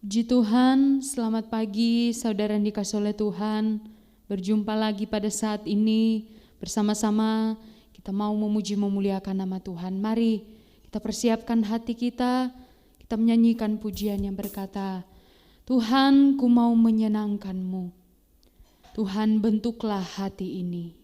Puji Tuhan, selamat pagi saudara yang dikasihi oleh Tuhan. Berjumpa lagi pada saat ini bersama-sama kita mau memuji memuliakan nama Tuhan. Mari kita persiapkan hati kita menyanyikan pujian yang berkata, Tuhan, ku mau menyenangkan-Mu. Tuhan, bentuklah hati ini.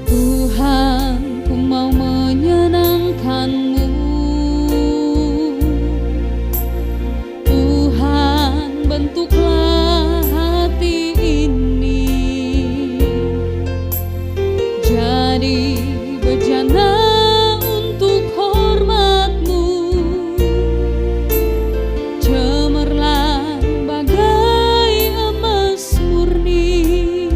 Tuhan, ku mau menyenangkan-Mu. Tuhan, bentuklah hati ini jadi bejana untuk hormat-Mu. Cemerlang bagai emas murni.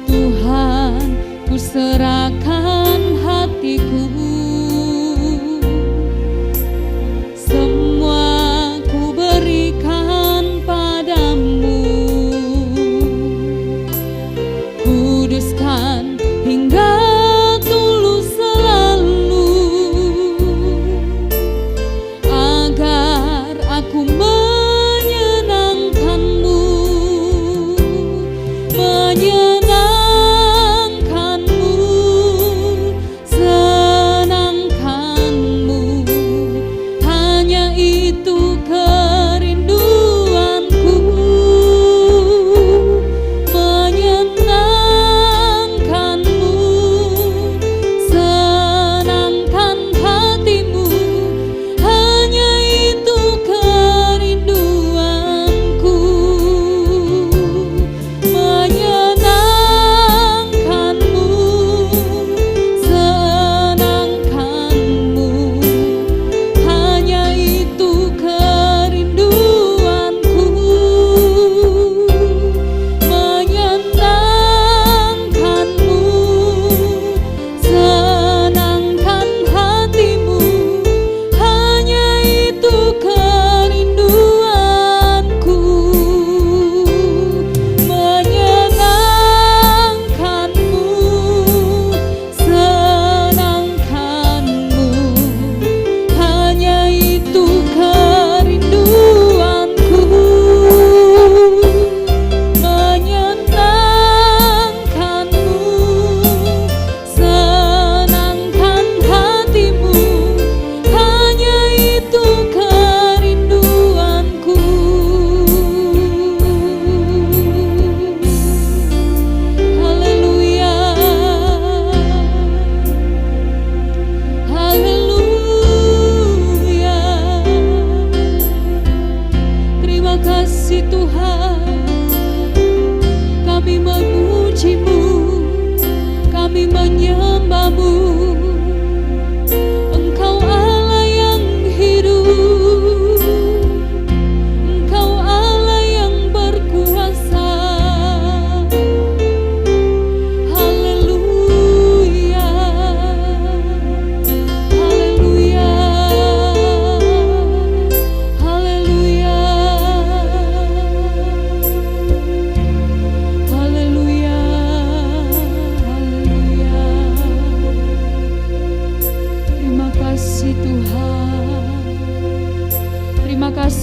Tuhan, ku serahkan hatiku, semua ku berikan padamu. Kuduskan hingga tulus selalu, agar aku menyenangkan-Mu.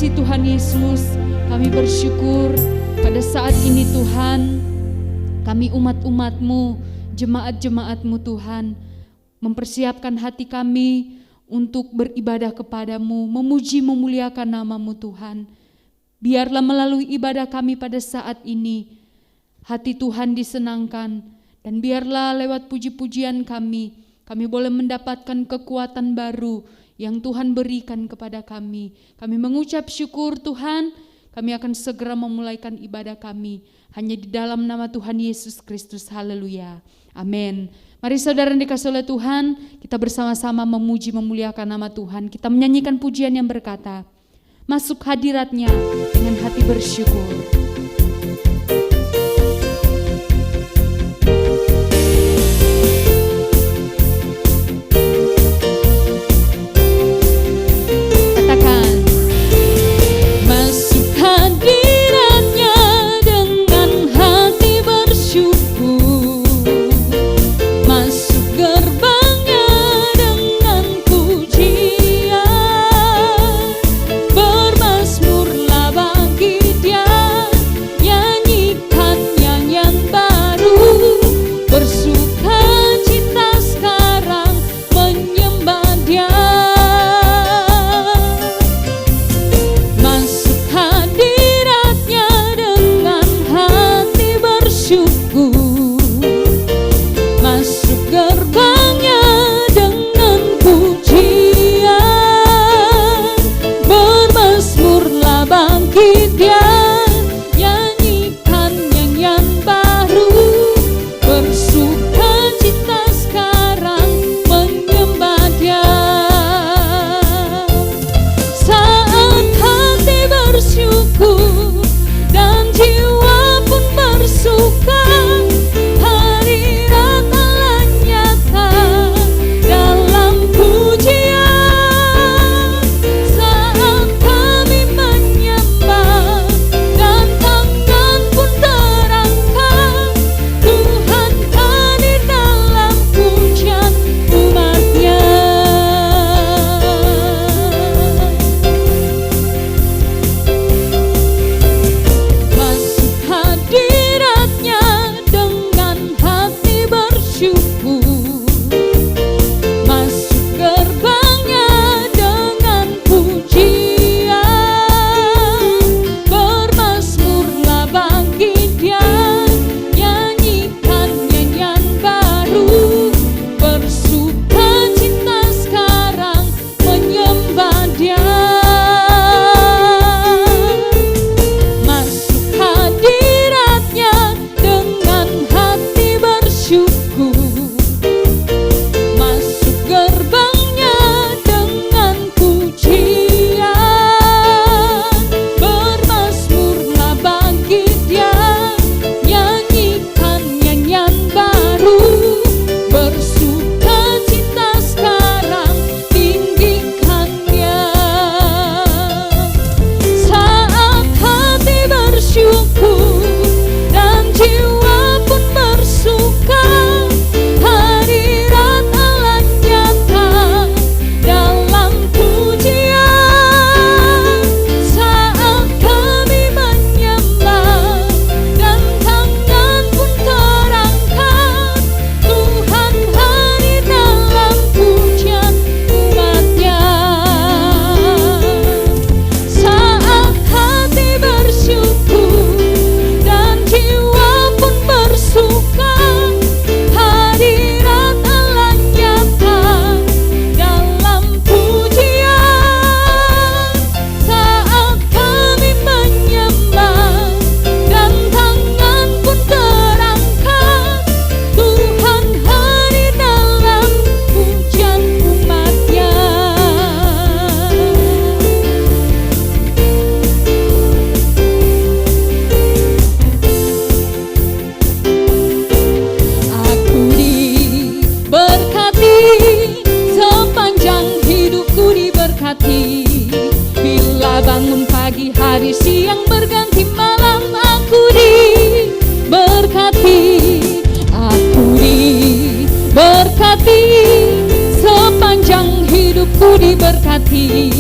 Tuhan Yesus, kami bersyukur pada saat ini Tuhan, kami umat-umat-Mu, jemaat-jemaat-Mu Tuhan, mempersiapkan hati kami untuk beribadah kepadamu, memuji memuliakan nama-Mu Tuhan. Biarlah melalui ibadah kami pada saat ini, hati Tuhan disenangkan, dan biarlah lewat puji-pujian kami boleh mendapatkan kekuatan baru yang Tuhan berikan kepada kami. Kami mengucap syukur Tuhan, kami akan segera memulaikan ibadah kami. Hanya di dalam nama Tuhan Yesus Kristus, haleluya, amin. Mari saudara yang dikasihi oleh Tuhan, kita bersama-sama memuji memuliakan nama Tuhan. Kita menyanyikan pujian yang berkata, masuk hadirat-Nya dengan hati bersyukur. bersyukur, masuk gerbangnya dengan pujian, bermazmurlah bagi Dia, nyanyikan nyanyian baru, bersukacita sekarang menyembah Dia. Masuk hadiratnya dengan hati bersyukur, masuk gerbangnya dengan pujian, bermazmurlah bagi Dia, nyanyikan nyanyian baru, bersukacita sekarang tinggikan Dia. Saat hati bersyukur dan jiwa pun bersuka, hadirat Allah nyata dalam pujian. Saat kami menyembah dan tangan pun terangkat, Tuhan hadir dalam pujian umat-Nya. Saat hati bersyukur dan jiwa pun bersuka, hadirat Allah nyata dalam pujian. Saat kami menyembah dan tangan pun terangkat, Tuhan hadir dalam pujian umat-Nya. Aku diberkati, sepanjang hidupku diberkati. Bila bangun pagi, hari, siang, berganti malam, aku diberkati. Aku diberkati, sepanjang hidupku diberkati.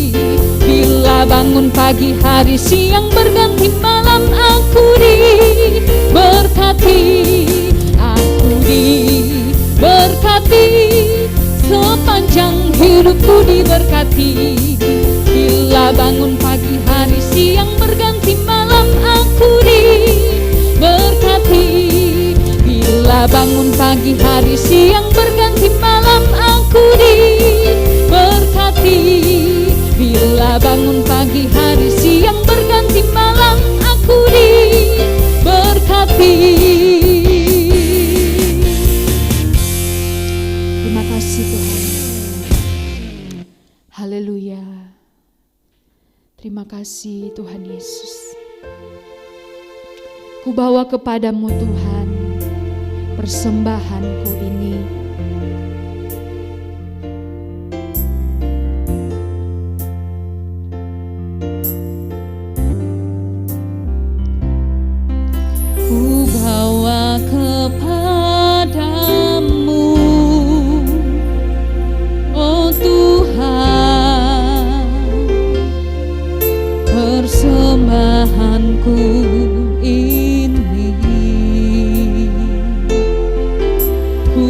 Bila bangun pagi, hari, siang, berganti malam, aku diberkati. Aku diberkati, sepanjang hidupku diberkati. Bila bangun pagi, hari, siang, berganti malam, aku diberkati. Bila bangun pagi, hari, siang, berganti malam, aku diberkati. Bila bangun pagi, hari, siang, berganti malam, aku diberkati. Terima kasih Tuhan. Haleluya. Terima kasih Tuhan Yesus. Ku bawa kepadamu Tuhan persembahanku ini. Ku bawa kepadamu, oh Tuhan, persembahanku ini. Ku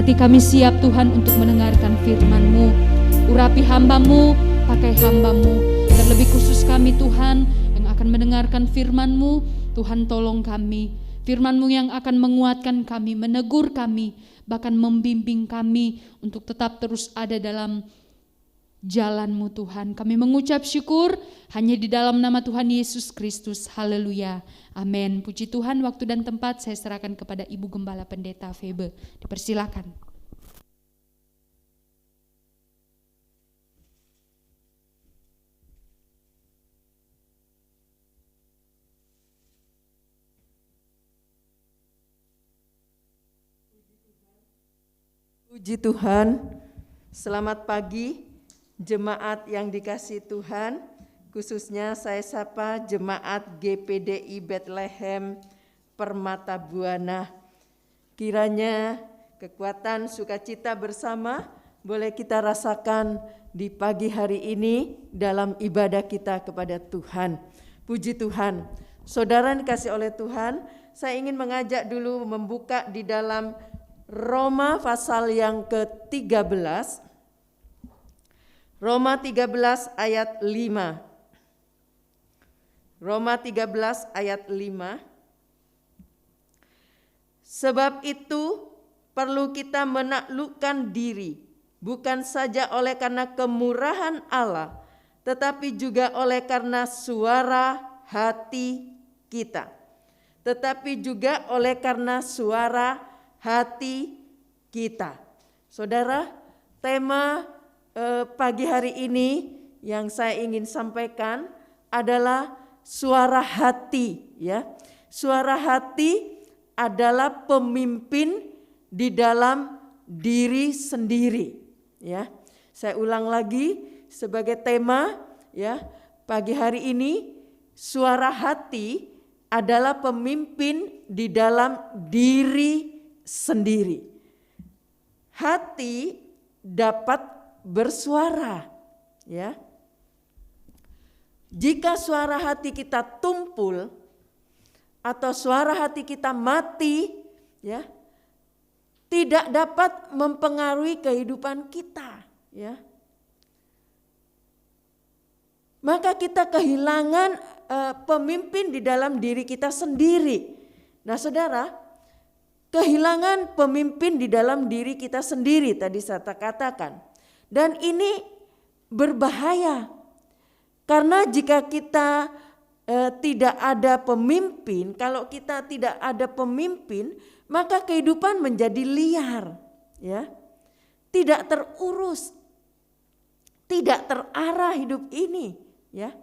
hati kami siap Tuhan untuk mendengarkan firman-Mu. Urapi hamba-Mu, pakai hamba-Mu. Terlebih khusus kami Tuhan yang akan mendengarkan firman-Mu, Tuhan tolong kami. Firman-Mu yang akan menguatkan kami, menegur kami, bahkan membimbing kami untuk tetap terus ada dalam jalan-Mu Tuhan. Kami mengucap syukur hanya di dalam nama Tuhan Yesus Kristus. Haleluya. Amin. Puji Tuhan, waktu dan tempat saya serahkan kepada Ibu Gembala Pendeta Febe. Dipersilakan. Puji Tuhan, selamat pagi jemaat yang dikasihi Tuhan, khususnya saya sapa jemaat GPDI Bethlehem Permata Buana. Kiranya kekuatan sukacita bersama boleh kita rasakan di pagi hari ini dalam ibadah kita kepada Tuhan. Puji Tuhan. Saudara yang dikasihi oleh Tuhan, saya ingin mengajak dulu membuka di dalam Roma pasal yang ke-13, Roma 13 ayat 5. Roma 13 ayat 5. Sebab itu perlu kita menaklukkan diri, bukan saja oleh karena kemurahan Allah, tetapi juga oleh karena suara hati kita. Tetapi juga oleh karena suara hati kita. Saudara, tema pagi hari ini yang saya ingin sampaikan adalah suara hati, ya. Suara hati adalah pemimpin di dalam diri sendiri, ya. Saya ulang lagi sebagai tema, ya. Pagi hari ini suara hati adalah pemimpin di dalam diri sendiri. Hati dapat bersuara, ya. Jika suara hati kita tumpul atau suara hati kita mati, ya, tidak dapat mempengaruhi kehidupan kita, ya. Maka kita kehilangan pemimpin di dalam diri kita sendiri. Nah, saudara, kehilangan pemimpin di dalam diri kita sendiri tadi saya katakan. Dan ini berbahaya. Karena jika kita tidak ada pemimpin, kalau kita tidak ada pemimpin, maka kehidupan menjadi liar, ya. Tidak terurus. Tidak terarah hidup ini, ya.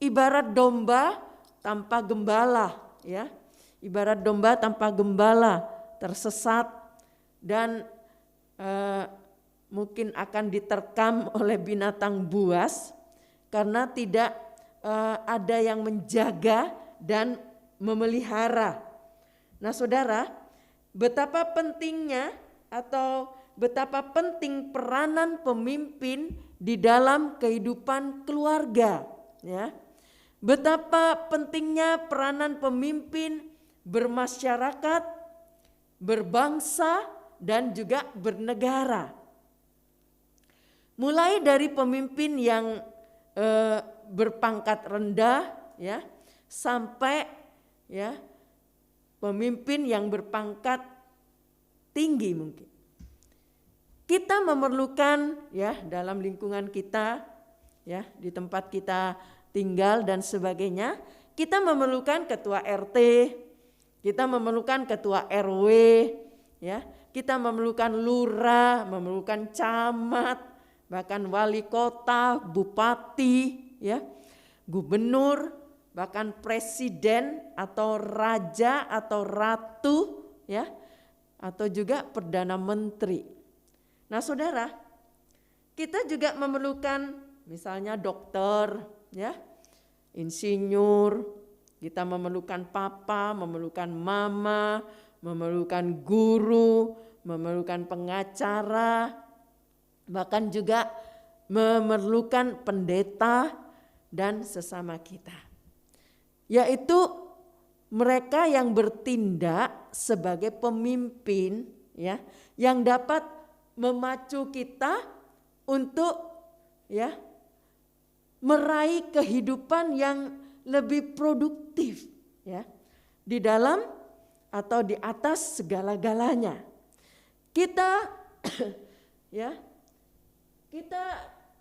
Ibarat domba tanpa gembala, ya. Ibarat domba tanpa gembala, tersesat dan mungkin akan diterkam oleh binatang buas karena tidak ada yang menjaga dan memelihara. Nah, saudara, betapa pentingnya atau betapa penting peranan pemimpin di dalam kehidupan keluarga, ya. Betapa pentingnya peranan pemimpin bermasyarakat, berbangsa, dan juga bernegara. Mulai dari pemimpin yang berpangkat rendah, ya, sampai, ya, pemimpin yang berpangkat tinggi mungkin. Kita memerlukan, ya, dalam lingkungan kita, ya, di tempat kita tinggal dan sebagainya, kita memerlukan ketua RT, kita memerlukan ketua RW, ya, kita memerlukan lurah, memerlukan camat, bahkan wali kota, bupati, ya, gubernur, bahkan presiden atau raja atau ratu, ya, atau juga perdana menteri. Nah, saudara, kita juga memerlukan misalnya dokter, ya, insinyur, kita memerlukan papa, memerlukan mama, memerlukan guru, memerlukan pengacara, bahkan juga memerlukan pendeta dan sesama kita. Yaitu mereka yang bertindak sebagai pemimpin, ya, yang dapat memacu kita untuk ya meraih kehidupan yang lebih produktif ya di dalam atau di atas segala-galanya. Kita ya kita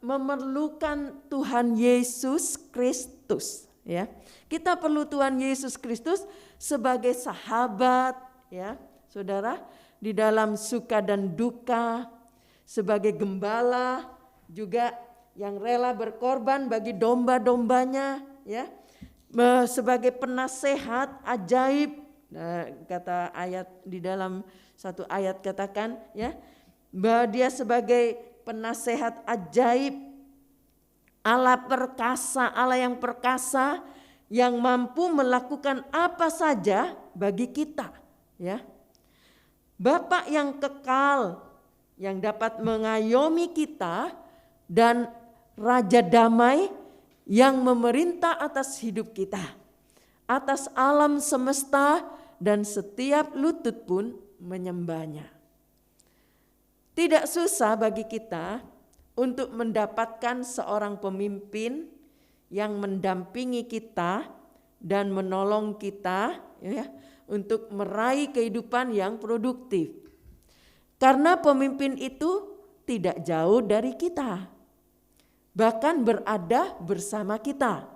memerlukan Tuhan Yesus Kristus ya. Kita perlu Tuhan Yesus Kristus sebagai sahabat ya, Saudara, di dalam suka dan duka, sebagai gembala juga yang rela berkorban bagi domba-dombanya ya, sebagai penasehat ajaib. Nah, kata ayat di dalam satu ayat katakan ya, bahwa dia sebagai penasehat ajaib, Allah perkasa, Allah yang perkasa yang mampu melakukan apa saja bagi kita ya. Bapa yang kekal yang dapat mengayomi kita dan Raja damai yang memerintah atas hidup kita, atas alam semesta dan setiap lutut pun menyembahnya. Tidak susah bagi kita untuk mendapatkan seorang pemimpin yang mendampingi kita dan menolong kita ya, untuk meraih kehidupan yang produktif. Karena pemimpin itu tidak jauh dari kita, bahkan berada bersama kita.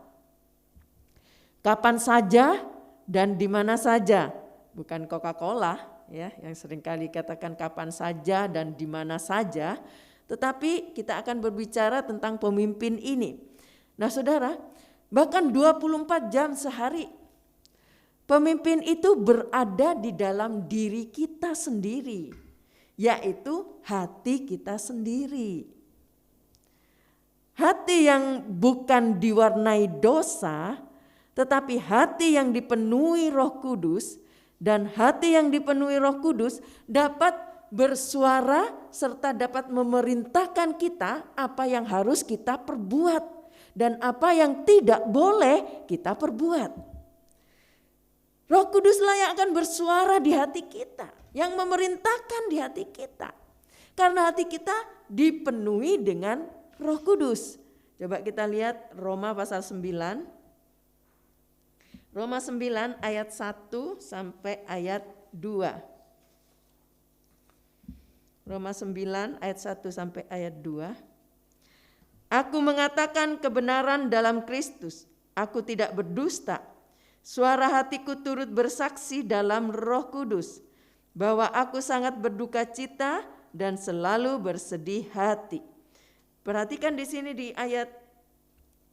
Kapan saja dan di mana saja, bukan Coca-Cola ya yang seringkali katakan kapan saja dan di mana saja, tetapi kita akan berbicara tentang pemimpin ini. Nah Saudara, bahkan 24 jam sehari pemimpin itu berada di dalam diri kita sendiri, yaitu hati kita sendiri. Hati yang bukan diwarnai dosa, tetapi hati yang dipenuhi Roh Kudus, dan hati yang dipenuhi Roh Kudus dapat bersuara serta dapat memerintahkan kita apa yang harus kita perbuat dan apa yang tidak boleh kita perbuat. Roh Kuduslah yang akan bersuara di hati kita, yang memerintahkan di hati kita. Karena hati kita dipenuhi dengan Roh Kudus. Coba kita lihat Roma pasal 9. Roma 9 ayat 1 sampai ayat 2. Roma 9 ayat 1 sampai ayat 2. Aku mengatakan kebenaran dalam Kristus, aku tidak berdusta. Suara hatiku turut bersaksi dalam Roh Kudus bahwa aku sangat berduka cita dan selalu bersedih hati. Perhatikan di sini di ayat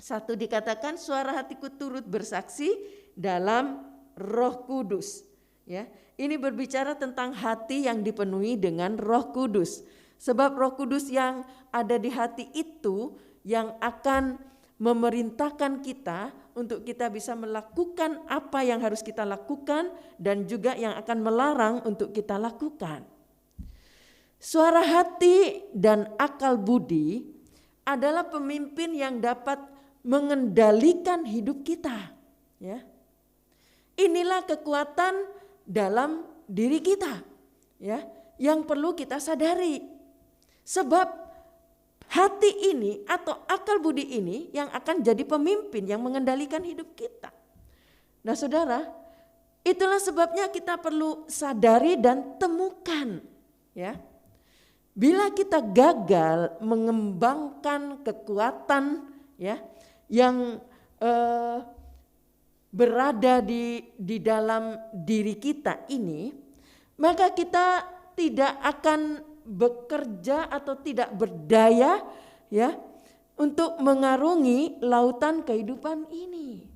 1 dikatakan suara hatiku turut bersaksi dalam Roh Kudus. Ya, ini berbicara tentang hati yang dipenuhi dengan Roh Kudus. Sebab Roh Kudus yang ada di hati itu yang akan memerintahkan kita untuk kita bisa melakukan apa yang harus kita lakukan dan juga yang akan melarang untuk kita lakukan. Suara hati dan akal budi adalah pemimpin yang dapat mengendalikan hidup kita. Ya. Inilah kekuatan dalam diri kita, ya, yang perlu kita sadari. Sebab hati ini atau akal budi ini yang akan jadi pemimpin yang mengendalikan hidup kita. Nah Saudara, itulah sebabnya kita perlu sadari dan temukan, ya. Bila kita gagal mengembangkan kekuatan ya yang berada di dalam diri kita ini, maka kita tidak akan bekerja atau tidak berdaya ya untuk mengarungi lautan kehidupan ini.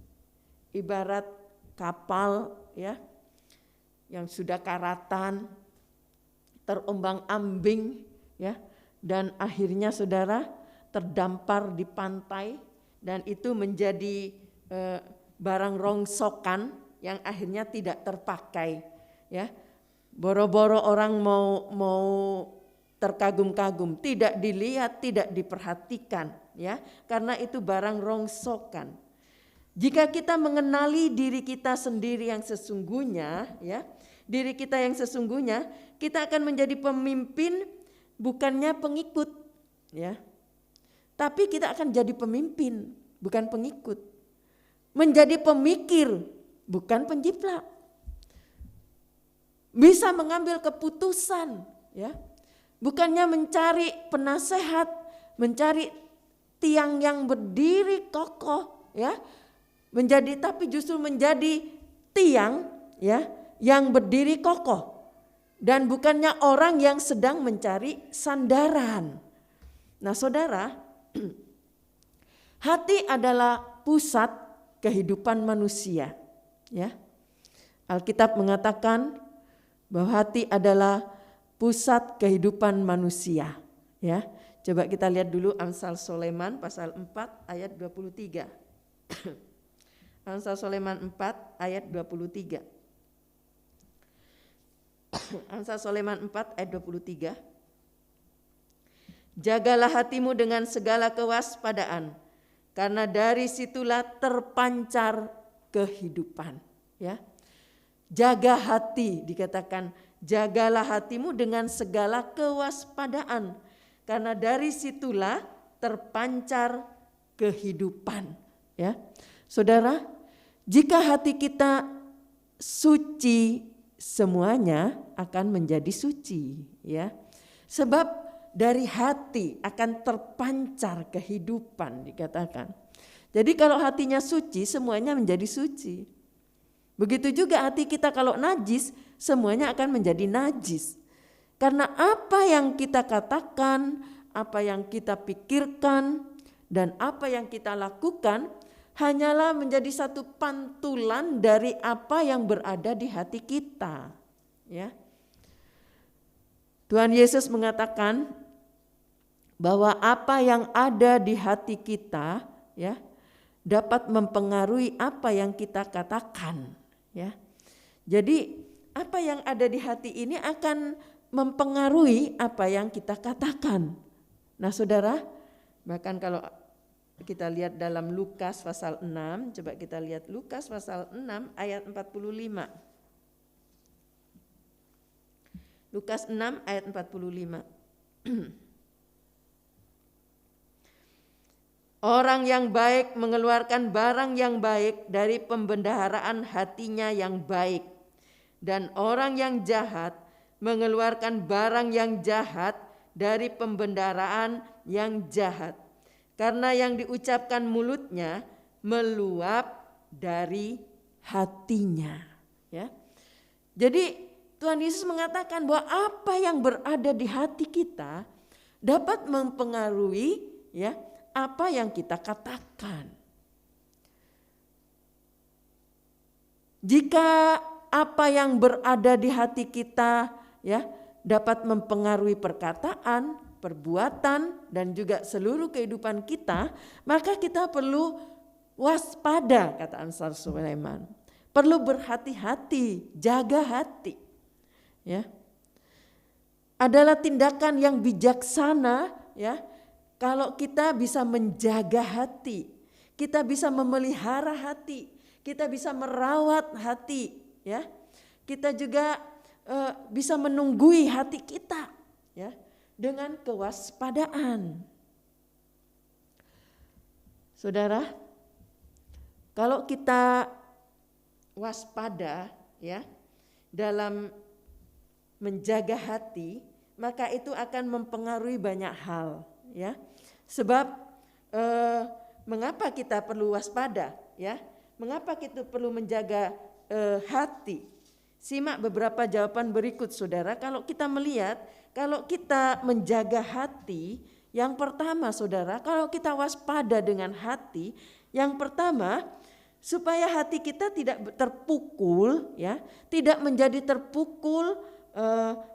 Ibarat kapal ya yang sudah karatan, terombang-ambing ya, dan akhirnya Saudara terdampar di pantai dan itu menjadi barang rongsokan yang akhirnya tidak terpakai ya. Boro-boro orang mau terkagum-kagum, tidak dilihat, tidak diperhatikan ya, karena itu barang rongsokan. Jika kita mengenali diri kita sendiri yang sesungguhnya ya, diri kita yang sesungguhnya, kita akan menjadi pemimpin bukannya pengikut, ya. Tapi kita akan jadi pemimpin, bukan pengikut. Menjadi pemikir, bukan penjiplak. Bisa mengambil keputusan, ya. Bukannya mencari penasehat, mencari tiang yang berdiri kokoh, ya. Tapi justru menjadi tiang, ya, yang berdiri kokoh. Dan bukannya orang yang sedang mencari sandaran. Nah, saudara, hati adalah pusat kehidupan manusia, ya. Alkitab mengatakan bahwa hati adalah pusat kehidupan manusia, ya. Coba kita lihat dulu Amsal Soleman pasal 4 ayat 23. Amsal Soleman 4 ayat 23. Amsal Soleman 4 ayat 23. Jagalah hatimu dengan segala kewaspadaan, karena dari situlah terpancar kehidupan, ya. Jaga hati, dikatakan jagalah hatimu dengan segala kewaspadaan, karena dari situlah terpancar kehidupan, ya. Saudara, jika hati kita suci, semuanya akan menjadi suci, ya. Sebab dari hati akan terpancar kehidupan, dikatakan. Jadi kalau hatinya suci, semuanya menjadi suci. Begitu juga hati kita kalau najis, semuanya akan menjadi najis. Karena apa yang kita katakan, apa yang kita pikirkan, dan apa yang kita lakukan hanyalah menjadi satu pantulan dari apa yang berada di hati kita, ya. Tuhan Yesus mengatakan bahwa apa yang ada di hati kita, ya, dapat mempengaruhi apa yang kita katakan, ya. Jadi apa yang ada di hati ini akan mempengaruhi apa yang kita katakan. Nah, saudara, bahkan kalau kita lihat dalam Lukas pasal 6, coba kita lihat Lukas pasal 6 ayat 45. Lukas 6 ayat 45. Orang yang baik mengeluarkan barang yang baik dari pembendaharaan hatinya yang baik. Dan orang yang jahat mengeluarkan barang yang jahat dari pembendaharaan yang jahat. Karena yang diucapkan mulutnya meluap dari hatinya. Ya. Jadi Tuhan Yesus mengatakan bahwa apa yang berada di hati kita dapat mempengaruhi, ya, apa yang kita katakan. Jika apa yang berada di hati kita, ya, dapat mempengaruhi perkataan, perbuatan, dan juga seluruh kehidupan kita, maka kita perlu waspada, kata Amsal Soleman. Perlu berhati-hati, jaga hati. Ya. Adalah tindakan yang bijaksana, ya. Kalau kita bisa menjaga hati, kita bisa memelihara hati, kita bisa merawat hati, ya. Kita juga bisa menunggui hati kita, ya, dengan kewaspadaan. Saudara, kalau kita waspada, ya, dalam menjaga hati, maka itu akan mempengaruhi banyak hal, ya. Sebab mengapa kita perlu waspada, ya? Mengapa kita perlu menjaga hati? Simak beberapa jawaban berikut, saudara. Kalau kita melihat, kalau kita menjaga hati, yang pertama, saudara, kalau kita waspada dengan hati, yang pertama, supaya hati kita tidak terpukul, ya, tidak menjadi terpukul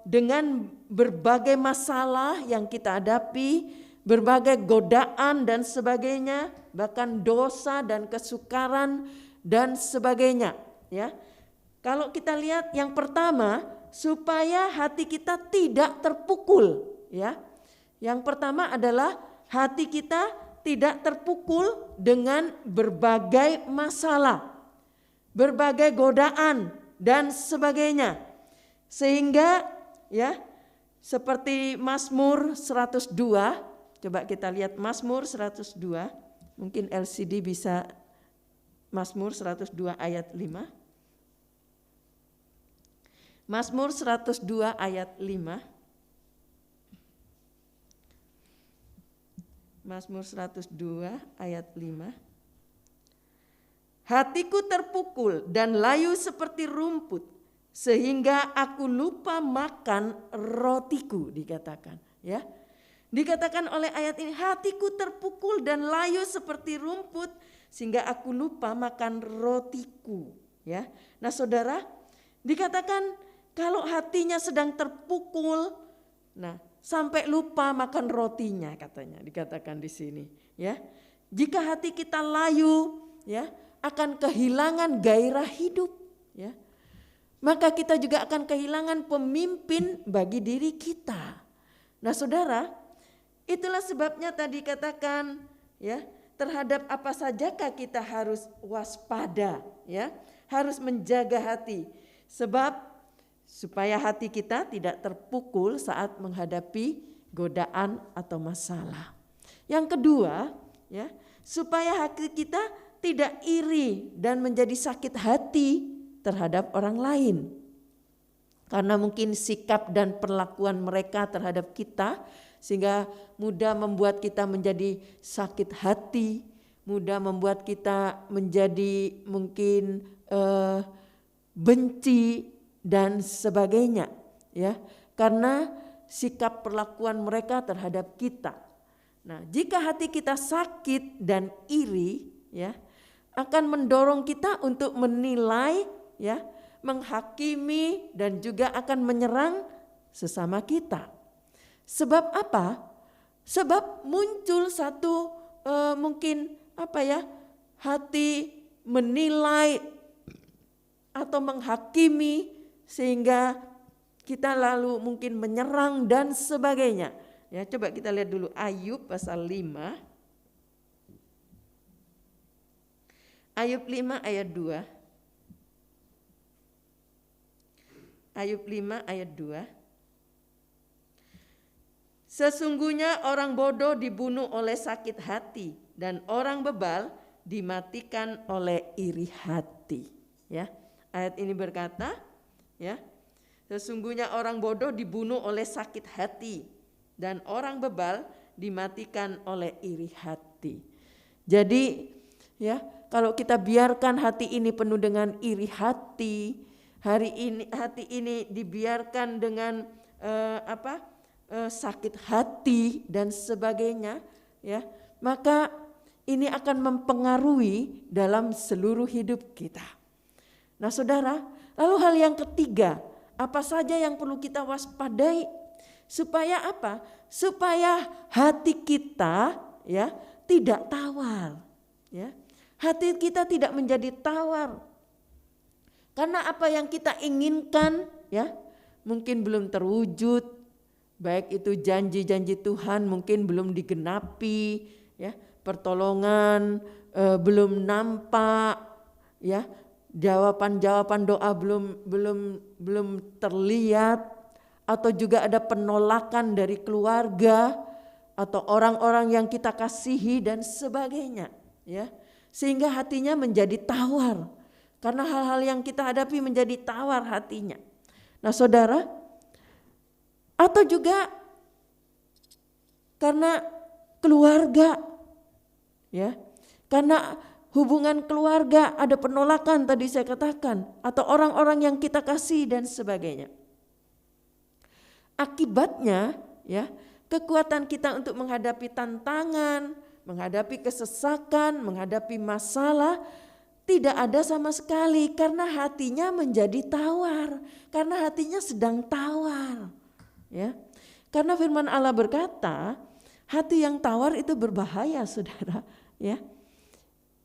dengan berbagai masalah yang kita hadapi, berbagai godaan dan sebagainya, bahkan dosa dan kesukaran dan sebagainya, ya. Kalau kita lihat yang pertama, supaya hati kita tidak terpukul, ya. Yang pertama adalah hati kita tidak terpukul dengan berbagai masalah, berbagai godaan dan sebagainya. Sehingga ya seperti Mazmur 102, coba kita lihat Mazmur 102, mungkin LCD bisa Mazmur 102 ayat 5. Mazmur 102 ayat 5. Mazmur 102 ayat 5. Hatiku terpukul dan layu seperti rumput, sehingga aku lupa makan rotiku, dikatakan ya. Dikatakan oleh ayat ini, hatiku terpukul dan layu seperti rumput, sehingga aku lupa makan rotiku ya. Nah saudara, dikatakan kalau hatinya sedang terpukul, nah sampai lupa makan rotinya, katanya dikatakan di sini ya. Jika hati kita layu ya, akan kehilangan gairah hidup ya. Maka kita juga akan kehilangan pemimpin bagi diri kita. Nah saudara, itulah sebabnya tadi katakan ya, terhadap apa sajakah kita harus waspada ya, harus menjaga hati. Sebab supaya hati kita tidak terpukul saat menghadapi godaan atau masalah. Yang kedua ya, supaya hati kita tidak iri dan menjadi sakit hati terhadap orang lain. Karena mungkin sikap dan perlakuan mereka terhadap kita sehingga mudah membuat kita menjadi sakit hati, mudah membuat kita menjadi mungkin benci dan sebagainya ya, karena sikap perlakuan mereka terhadap kita. Nah, jika hati kita sakit dan iri ya, akan mendorong kita untuk menilai ya, menghakimi dan juga akan menyerang sesama kita. Sebab apa? Sebab muncul satu mungkin apa ya, hati menilai atau menghakimi sehingga kita lalu mungkin menyerang dan sebagainya. Ya, coba kita lihat dulu Ayub pasal 5. Ayub 5 ayat 2. Ayub 5 ayat 2. Sesungguhnya orang bodoh dibunuh oleh sakit hati dan orang bebal dimatikan oleh iri hati. Ya, ayat ini berkata, ya, sesungguhnya orang bodoh dibunuh oleh sakit hati dan orang bebal dimatikan oleh iri hati. Jadi, ya, kalau kita biarkan hati ini penuh dengan iri hati, hati ini dibiarkan dengan sakit hati dan sebagainya, ya, maka ini akan mempengaruhi dalam seluruh hidup kita. Nah, saudara, lalu hal yang ketiga, apa saja yang perlu kita waspadai supaya apa? Supaya hati kita ya tidak tawar, ya. Hati kita tidak menjadi tawar. Karena apa yang kita inginkan ya mungkin belum terwujud, baik itu janji-janji Tuhan mungkin belum digenapi, ya, pertolongan belum nampak, ya, jawaban-jawaban doa belum terlihat, atau juga ada penolakan dari keluarga atau orang-orang yang kita kasihi dan sebagainya, ya. Sehingga hatinya menjadi tawar. Karena hal-hal yang kita hadapi menjadi tawar hatinya. Nah, saudara, atau juga karena keluarga, ya, karena hubungan keluarga ada penolakan tadi saya katakan, atau orang-orang yang kita kasih dan sebagainya. Akibatnya, ya, kekuatan kita untuk menghadapi tantangan, menghadapi kesesakan, menghadapi masalah tidak ada sama sekali karena hatinya menjadi tawar, karena hatinya sedang tawar, ya. Karena firman Allah berkata, hati yang tawar itu berbahaya, saudara, ya.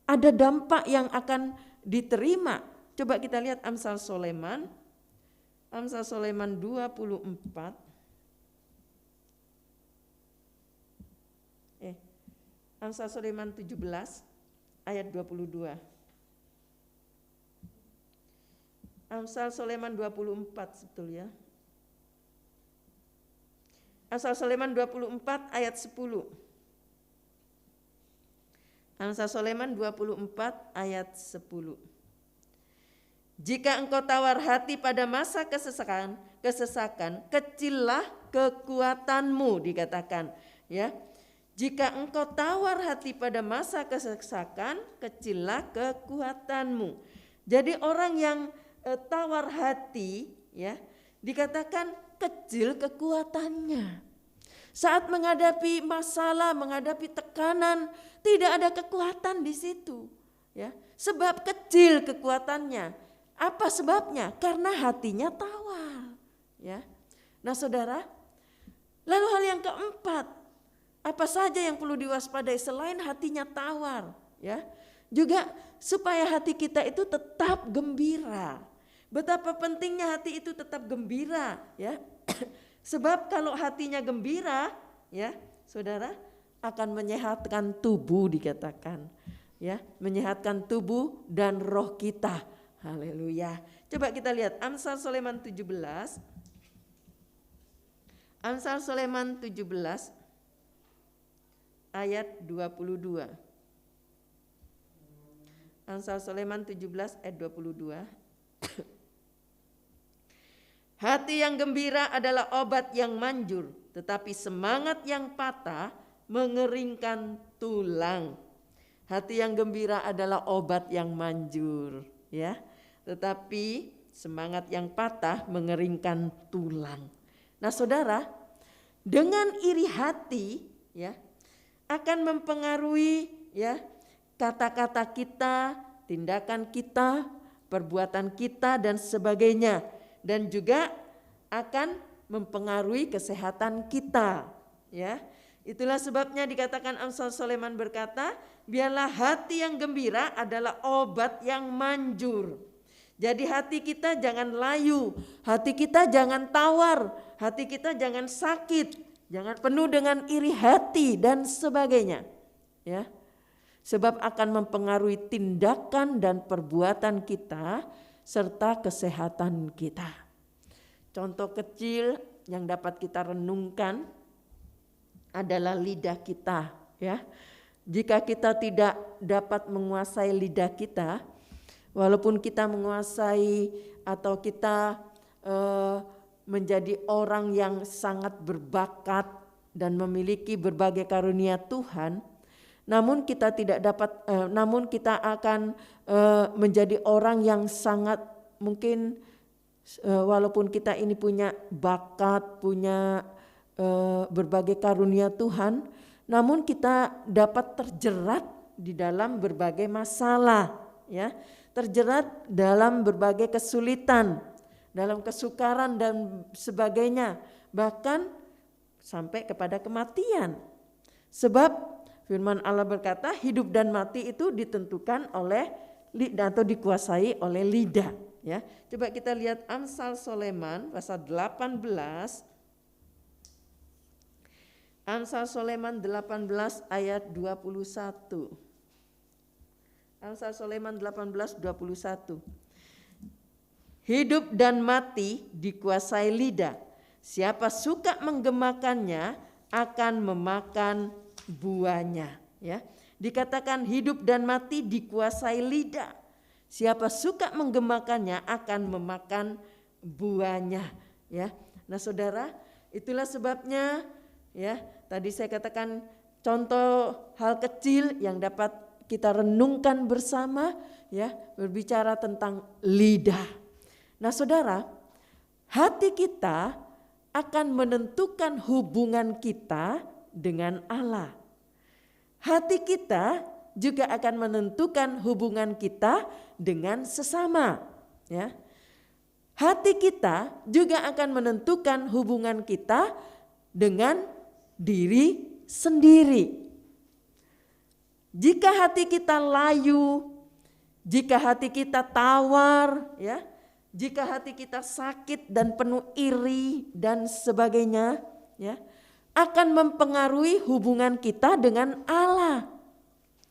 Ada dampak yang akan diterima. Coba kita lihat Amsal Soleman. Amsal Soleman 24. Amsal Soleman 17 ayat 22. Amsal Soleman 24 betul ya. Amsal Soleman 24 ayat 10. Amsal Soleman 24 ayat 10. Jika engkau tawar hati pada masa kesesakan, kecillah kekuatanmu, dikatakan ya. Jika engkau tawar hati pada masa kesesakan, kecillah kekuatanmu. Jadi orang yang tawar hati ya, dikatakan kecil kekuatannya. Saat menghadapi masalah, menghadapi tekanan, tidak ada kekuatan di situ ya. Sebab kecil kekuatannya. Apa sebabnya? Karena hatinya tawar ya. Nah saudara, lalu hal yang keempat, apa saja yang perlu diwaspadai selain hatinya tawar ya? Juga supaya hati kita itu tetap gembira. Betapa pentingnya hati itu tetap gembira ya. Sebab kalau hatinya gembira ya, saudara, akan menyehatkan tubuh, dikatakan ya, menyehatkan tubuh dan roh kita. Haleluya. Coba kita lihat Amsal Soleman 17. Amsal Soleman 17 ayat 22. Amsal Soleman 17 ayat 22. Hati yang gembira adalah obat yang manjur, tetapi semangat yang patah mengeringkan tulang. Hati yang gembira adalah obat yang manjur ya, tetapi semangat yang patah mengeringkan tulang. Nah saudara, dengan iri hati ya akan mempengaruhi ya kata-kata kita, tindakan kita, perbuatan kita dan sebagainya, dan juga akan mempengaruhi kesehatan kita ya. Itulah sebabnya dikatakan Amsal Soleman berkata, biarlah hati yang gembira adalah obat yang manjur. Jadi hati kita jangan layu, hati kita jangan tawar, hati kita jangan sakit, jangan penuh dengan iri hati dan sebagainya ya. Sebab akan mempengaruhi tindakan dan perbuatan kita serta kesehatan kita. Contoh kecil yang dapat kita renungkan adalah lidah kita ya. Jika kita tidak dapat menguasai lidah kita, walaupun kita menguasai atau kita menjadi orang yang sangat berbakat dan memiliki berbagai karunia Tuhan, namun kita tidak dapat, namun kita akan menjadi orang yang sangat mungkin walaupun kita ini punya bakat, punya berbagai karunia Tuhan, namun kita dapat terjerat di dalam berbagai masalah ya, terjerat dalam berbagai kesulitan, dalam kesukaran dan sebagainya, bahkan sampai kepada kematian. Sebab firman Allah berkata hidup dan mati itu ditentukan oleh atau dikuasai oleh lidah ya. Coba kita lihat Amsal Soleman pasal 18. Amsal Soleman 18 ayat 21. Amsal Soleman 18 21. Hidup dan mati dikuasai lidah. Siapa suka menggemakannya akan memakan buahnya ya. Dikatakan hidup dan mati dikuasai lidah. Siapa suka menggemakannya akan memakan buahnya ya. Nah saudara, itulah sebabnya ya, tadi saya katakan contoh hal kecil yang dapat kita renungkan bersama ya, berbicara tentang lidah. Nah saudara, hati kita akan menentukan hubungan kita dengan Allah. Hati kita juga akan menentukan hubungan kita dengan sesama ya. Hati kita juga akan menentukan hubungan kita dengan diri sendiri. Jika hati kita layu, jika hati kita tawar ya, jika hati kita sakit dan penuh iri dan sebagainya ya, akan mempengaruhi hubungan kita dengan Allah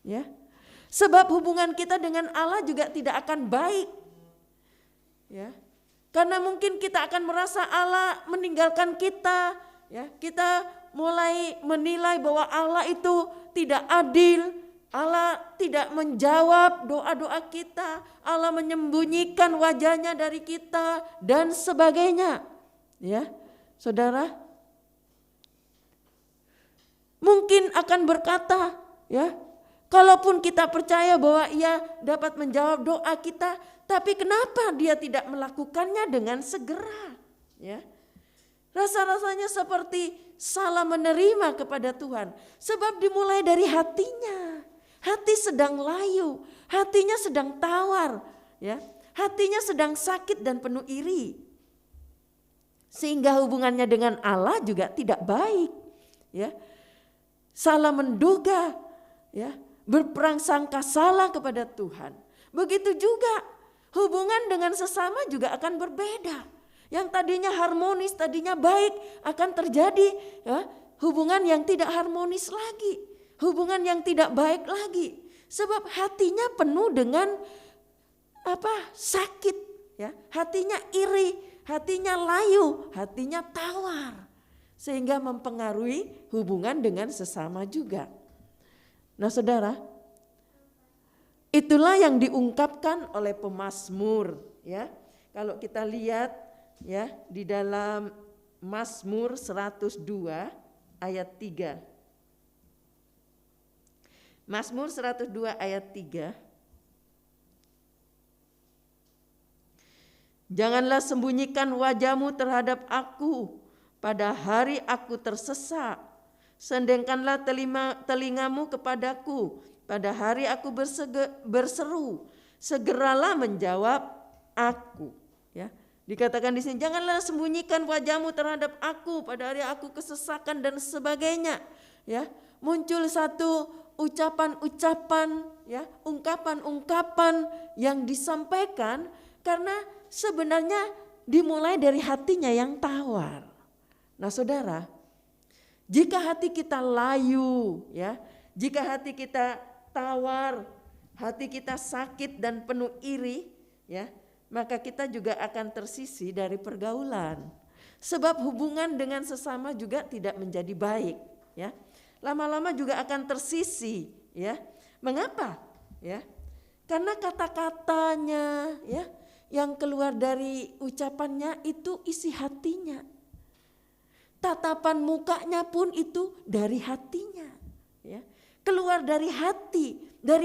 ya. Sebab hubungan kita dengan Allah juga tidak akan baik Ya. Karena mungkin kita akan merasa Allah meninggalkan kita, ya. Kita mulai menilai bahwa Allah itu tidak adil, Allah tidak menjawab doa-doa kita, Allah menyembunyikan wajahnya dari kita dan sebagainya. Ya. Saudara, mungkin akan berkata, ya, kalaupun kita percaya bahwa Ia dapat menjawab doa kita, tapi kenapa Dia tidak melakukannya dengan segera? Ya. Rasa-rasanya seperti salah menerima kepada Tuhan, sebab dimulai dari hatinya. Hati sedang layu, hatinya sedang tawar, ya. Hatinya sedang sakit dan penuh iri. Sehingga hubungannya dengan Allah juga tidak baik, ya. Salah menduga, ya, berprasangka salah kepada Tuhan. Begitu juga hubungan dengan sesama juga akan berbeda. Yang tadinya harmonis, tadinya baik, akan terjadi, ya, hubungan yang tidak harmonis lagi. Hubungan yang tidak baik lagi. Sebab hatinya penuh dengan sakit, ya. Hatinya iri, hatinya layu, hatinya tawar. Sehingga mempengaruhi hubungan dengan sesama juga. Nah, Saudara, itulah yang diungkapkan oleh pemazmur, ya. Kalau kita lihat, ya, di dalam Mazmur 102 ayat 3. Mazmur 102 ayat 3. Janganlah sembunyikan wajahmu terhadap aku pada hari aku tersesat. Sendengkanlah telingamu kepadaku pada hari aku berseru. Segeralah menjawab aku. Ya, dikatakan di sini, janganlah sembunyikan wajahmu terhadap aku pada hari aku kesesakan dan sebagainya. Ya, muncul satu ucapan-ucapan, ya, ungkapan-ungkapan yang disampaikan karena sebenarnya dimulai dari hatinya yang tawar. Nah, Saudara, jika hati kita layu, ya, jika hati kita tawar, hati kita sakit dan penuh iri, ya, maka kita juga akan tersisih dari pergaulan. Sebab hubungan dengan sesama juga tidak menjadi baik, ya. Lama-lama juga akan tersisih, ya. Mengapa? Ya. Karena kata-katanya, ya, yang keluar dari ucapannya itu isi hatinya. Tatapan mukanya pun itu dari hatinya, ya. Keluar dari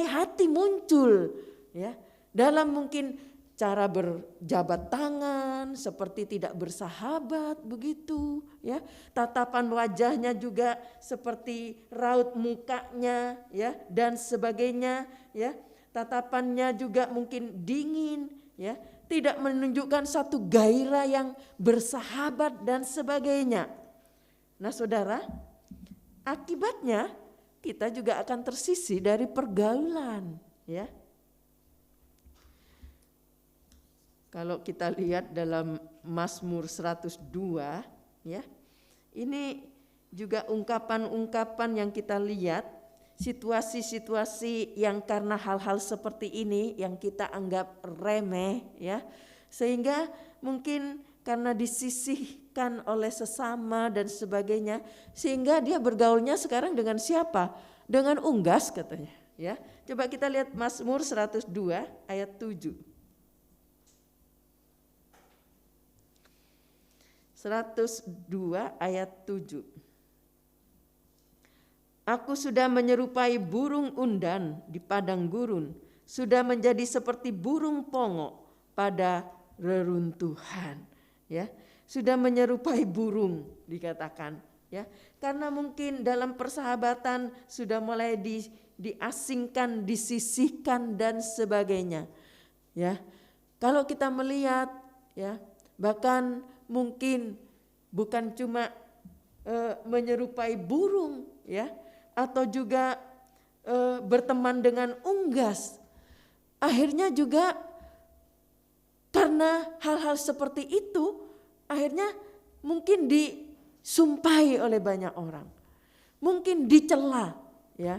hati muncul, ya. Dalam mungkin cara berjabat tangan seperti tidak bersahabat begitu, ya. Tatapan wajahnya juga seperti raut mukanya, ya, dan sebagainya, ya. Tatapannya juga mungkin dingin, ya. Tidak menunjukkan satu gairah yang bersahabat dan sebagainya. Nah, Saudara, akibatnya kita juga akan tersisih dari pergaulan, ya. Kalau kita lihat dalam Mazmur 102, ya, ini juga ungkapan-ungkapan yang kita lihat, situasi-situasi yang karena hal-hal seperti ini yang kita anggap remeh, ya, sehingga mungkin karena disisihkan oleh sesama dan sebagainya, sehingga dia bergaulnya sekarang dengan siapa? Dengan unggas katanya, ya. Coba kita lihat Mazmur 102 ayat 7. 102 ayat 7. Aku sudah menyerupai burung undan di padang gurun, sudah menjadi seperti burung pongo pada reruntuhan, ya. Sudah menyerupai burung dikatakan, ya. Karena mungkin dalam persahabatan sudah mulai diasingkan, disisihkan dan sebagainya, ya. Kalau kita melihat, ya, bahkan mungkin bukan cuma menyerupai burung, ya, atau juga berteman dengan unggas. Akhirnya juga karena hal-hal seperti itu, akhirnya mungkin disumpahi oleh banyak orang. Mungkin dicela, ya.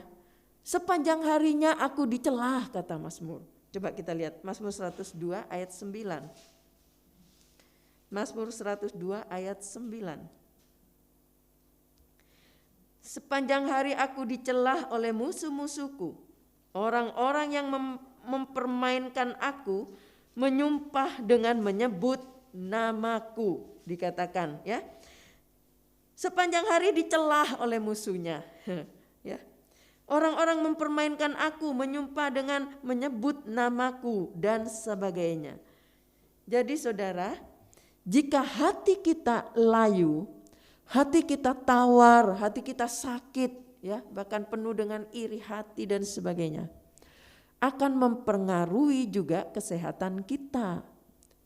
Sepanjang harinya aku dicela, kata Mazmur. Coba kita lihat Mazmur 102 ayat 9. Mazmur 102 ayat 9. Sepanjang hari aku dicelah oleh musuh-musuhku. Orang-orang yang mempermainkan aku menyumpah dengan menyebut namaku, dikatakan ya. Sepanjang hari dicelah oleh musuhnya. Ya. Orang-orang mempermainkan aku, menyumpah dengan menyebut namaku dan sebagainya. Jadi saudara, jika hati kita layu, hati kita tawar, hati kita sakit, ya, bahkan penuh dengan iri hati dan sebagainya, akan mempengaruhi juga kesehatan kita.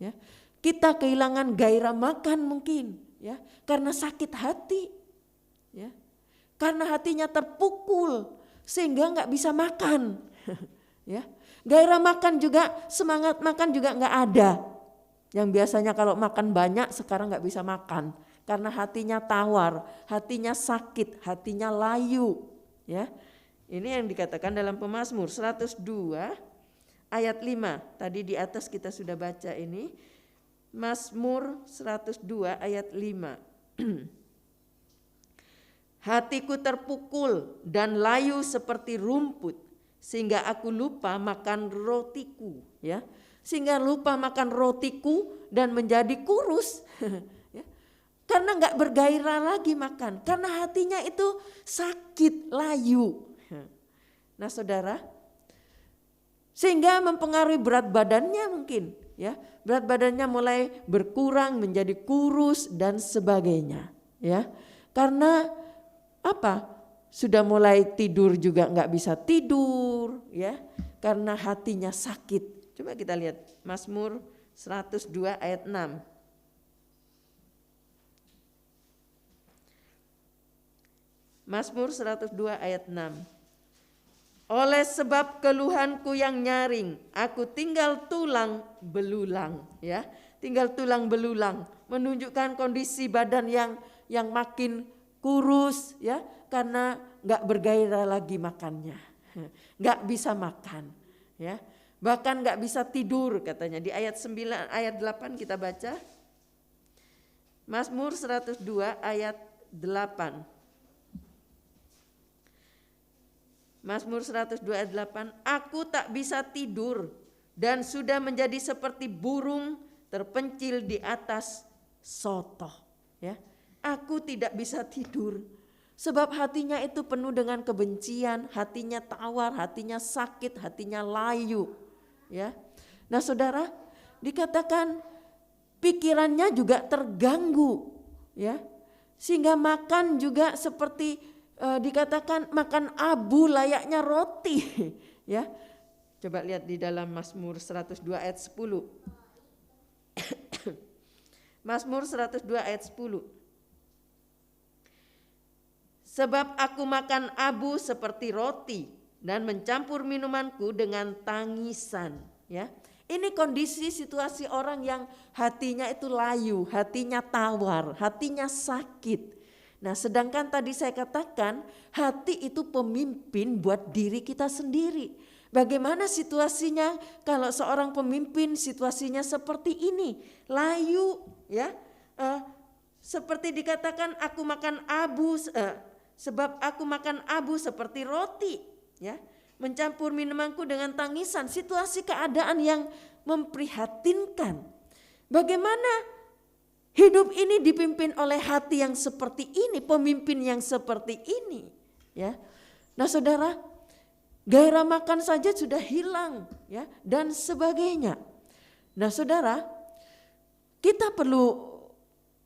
Ya. Kita kehilangan gairah makan mungkin, ya, karena sakit hati, ya, karena hatinya terpukul sehingga nggak bisa makan, ya. Gairah makan juga, semangat makan juga nggak ada. Yang biasanya kalau makan banyak sekarang nggak bisa makan karena hatinya tawar, hatinya sakit, hatinya layu, ya. Ini yang dikatakan dalam Pemazmur 102 ayat 5. Tadi di atas kita sudah baca ini. Mazmur 102 ayat 5. Hatiku terpukul dan layu seperti rumput sehingga aku lupa makan rotiku, ya. Sehingga lupa makan rotiku dan menjadi kurus. Ya. Karena enggak bergairah lagi makan, karena hatinya itu sakit, layu. Nah, saudara, sehingga mempengaruhi berat badannya mungkin, ya. Berat badannya mulai berkurang menjadi kurus dan sebagainya, ya. Karena apa? Sudah mulai tidur juga nggak bisa tidur, ya. Karena hatinya sakit. Coba kita lihat Mazmur 102 ayat 6. Mazmur 102 ayat 6. Oleh sebab keluhanku yang nyaring, aku tinggal tulang belulang, ya. Tinggal tulang belulang, menunjukkan kondisi badan yang makin kurus, ya, karena enggak bergairah lagi makannya. Enggak bisa makan, ya. Bahkan enggak bisa tidur katanya. Di ayat 9 ayat 8 kita baca. Mazmur 102 ayat 8. Mazmur 102 ayat 8, aku tak bisa tidur dan sudah menjadi seperti burung terpencil di atas sotoh. Ya, aku tidak bisa tidur sebab hatinya itu penuh dengan kebencian, hatinya tawar, hatinya sakit, hatinya layu. Ya, nah saudara, dikatakan pikirannya juga terganggu, ya, sehingga makan juga seperti dikatakan makan abu layaknya roti, ya. Coba lihat di dalam Mazmur 102 ayat 10. Mazmur 102 ayat 10. Sebab aku makan abu seperti roti dan mencampur minumanku dengan tangisan, ya. Ini kondisi situasi orang yang hatinya itu layu, hatinya tawar, hatinya sakit. Nah, sedangkan tadi saya katakan hati itu pemimpin buat diri kita sendiri. Bagaimana situasinya kalau seorang pemimpin situasinya seperti ini, layu, ya, seperti dikatakan aku makan abu, sebab aku makan abu seperti roti, ya, mencampur minumanku dengan tangisan. Situasi keadaan yang memprihatinkan. Bagaimana hidup ini dipimpin oleh hati yang seperti ini, pemimpin yang seperti ini, ya. Nah, saudara, gairah makan saja sudah hilang, ya, dan sebagainya. Nah, saudara, kita perlu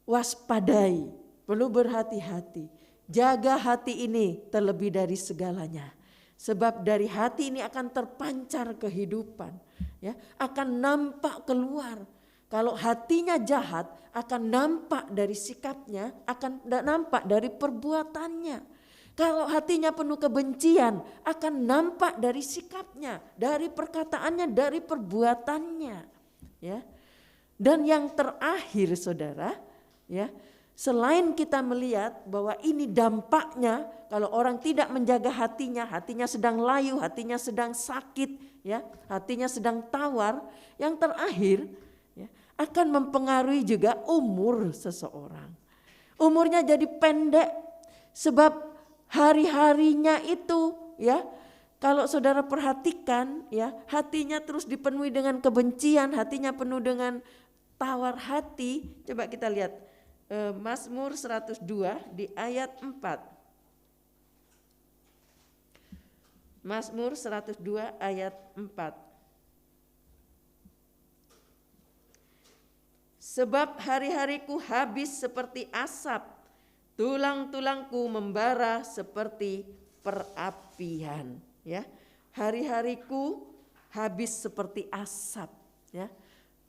waspadai, perlu berhati-hati. Jaga hati ini terlebih dari segalanya. Sebab dari hati ini akan terpancar kehidupan, ya, akan nampak keluar. Kalau hatinya jahat akan nampak dari sikapnya, akan nampak dari perbuatannya. Kalau hatinya penuh kebencian akan nampak dari sikapnya, dari perkataannya, dari perbuatannya, ya. Dan yang terakhir saudara, ya, selain kita melihat bahwa ini dampaknya kalau orang tidak menjaga hatinya, hatinya sedang layu, hatinya sedang sakit, ya, hatinya sedang tawar. Yang terakhir, akan mempengaruhi juga umur seseorang. Umurnya jadi pendek sebab hari-harinya itu ya, kalau saudara perhatikan ya, hatinya terus dipenuhi dengan kebencian, hatinya penuh dengan tawar hati. Coba kita lihat Mazmur 102 di ayat 4. Mazmur 102 ayat 4. Sebab hari-hariku habis seperti asap, tulang-tulangku membara seperti perapian. Ya, hari-hariku habis seperti asap. Ya,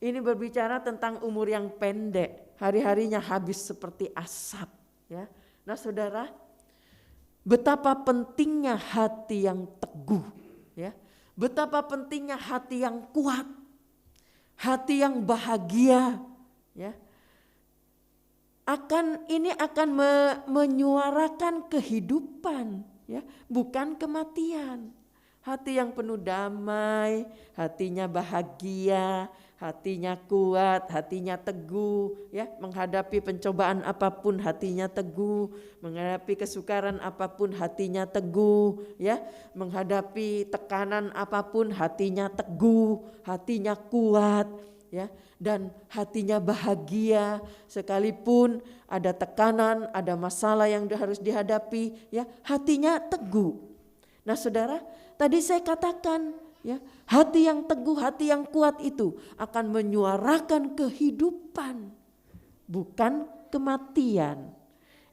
ini berbicara tentang umur yang pendek. Hari-harinya habis seperti asap. Ya, nah saudara, betapa pentingnya hati yang teguh, ya. Betapa pentingnya hati yang kuat, hati yang bahagia, ya. Ini akan menyuarakan kehidupan, ya, bukan kematian. Hati yang penuh damai, hatinya bahagia, hatinya kuat, hatinya teguh, ya, menghadapi pencobaan apapun hatinya teguh, menghadapi kesukaran apapun hatinya teguh, ya, menghadapi tekanan apapun hatinya teguh, hatinya kuat, ya, dan hatinya bahagia sekalipun ada tekanan, ada masalah yang harus dihadapi, ya, hatinya teguh. Nah, saudara, tadi saya katakan, ya, hati yang teguh, hati yang kuat itu akan menyuarakan kehidupan, bukan kematian.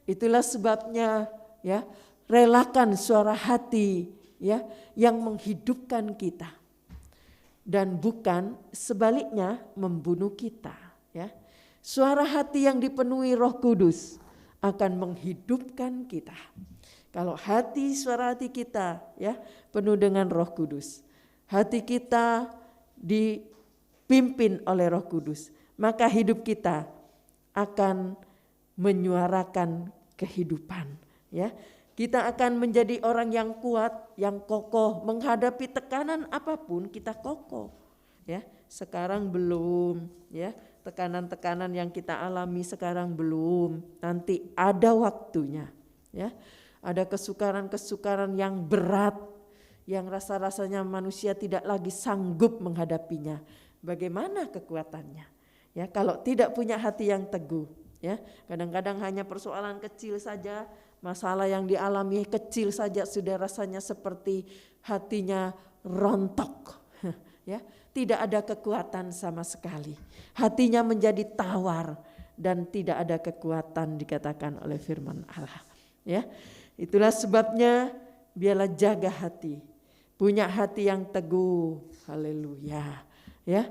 Itulah sebabnya, ya, relakan suara hati, ya, yang menghidupkan kita, dan bukan sebaliknya membunuh kita. Ya, suara hati yang dipenuhi Roh Kudus akan menghidupkan kita. Kalau suara hati kita, ya, penuh dengan Roh Kudus, hati kita dipimpin oleh Roh Kudus, maka hidup kita akan menyuarakan kehidupan, ya. Kita akan menjadi orang yang kuat, yang kokoh, menghadapi tekanan apapun kita kokoh, ya. Sekarang belum, ya, tekanan-tekanan yang kita alami sekarang belum, nanti ada waktunya, ya. Ada kesukaran-kesukaran yang berat, yang rasa-rasanya manusia tidak lagi sanggup menghadapinya. Bagaimana kekuatannya? Ya, kalau tidak punya hati yang teguh, ya. Kadang-kadang hanya persoalan kecil saja, masalah yang dialami kecil saja sudah rasanya seperti hatinya rontok. Ya, tidak ada kekuatan sama sekali. Hatinya menjadi tawar dan tidak ada kekuatan dikatakan oleh firman Allah. Ya, itulah sebabnya biarlah jaga hati. Punya hati yang teguh, haleluya, ya,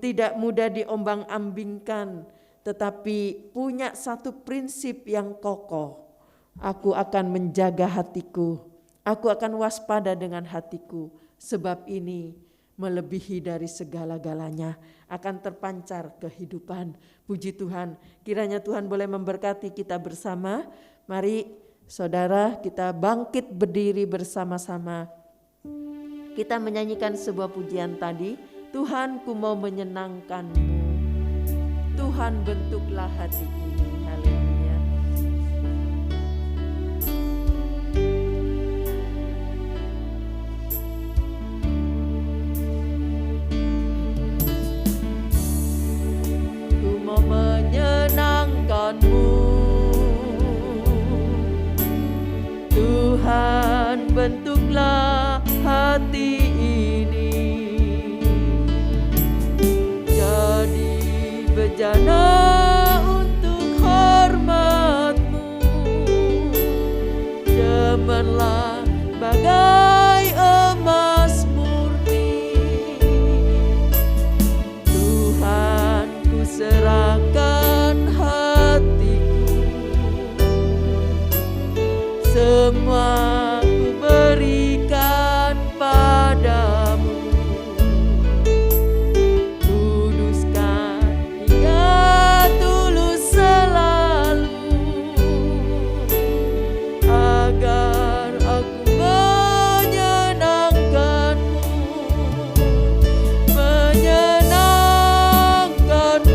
tidak mudah diombang-ambingkan, tetapi punya satu prinsip yang kokoh. Aku akan menjaga hatiku, aku akan waspada dengan hatiku, sebab ini melebihi dari segala-galanya, akan terpancar kehidupan. Puji Tuhan, kiranya Tuhan boleh memberkati kita bersama. Mari saudara, kita bangkit berdiri bersama-sama. Kita menyanyikan sebuah pujian tadi, Tuhan ku mau menyenangkan-Mu. Tuhan bentuklah hati ini. Haleluya. Ku mau menyenangkan-Mu. Tuhan bentuklah hati ini jadi bejana untuk hormat-Mu. Cemerlang bagai emas murni. Tuhan ku serahkan hatiku, semua ku berikan padamu. Kuduskan hingga tulus selalu, agar aku menyenangkan-Mu, menyenangkan-Mu.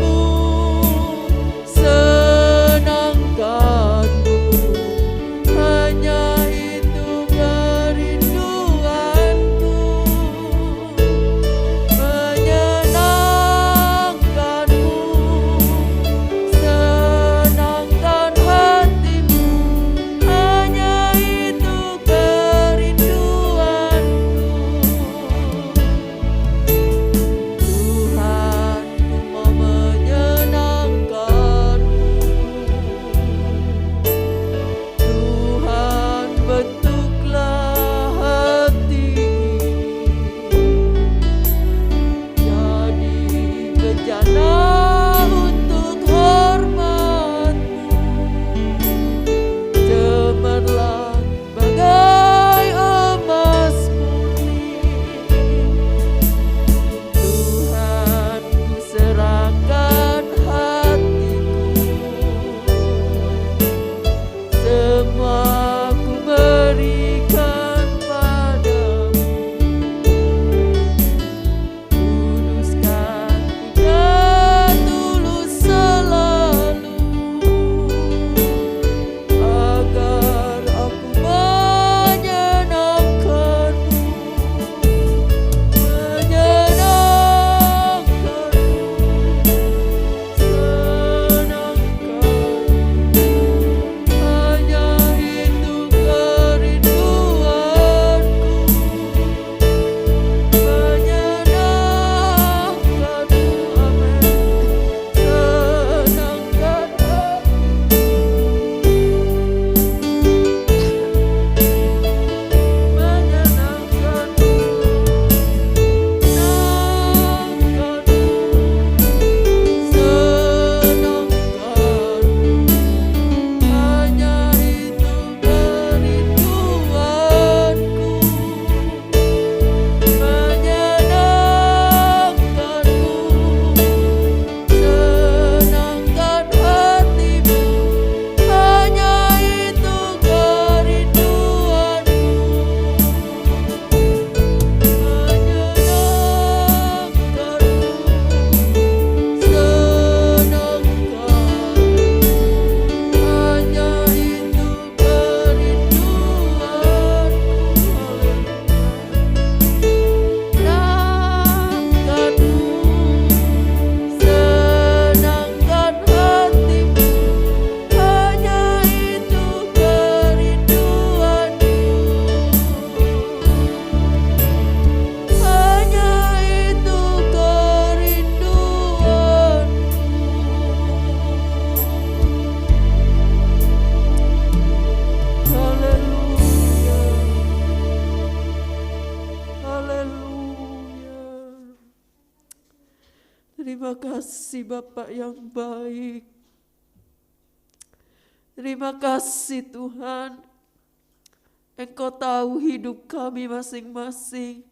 Terima kasih Bapak yang baik. Terima kasih Tuhan. Engkau tahu hidup kami masing-masing.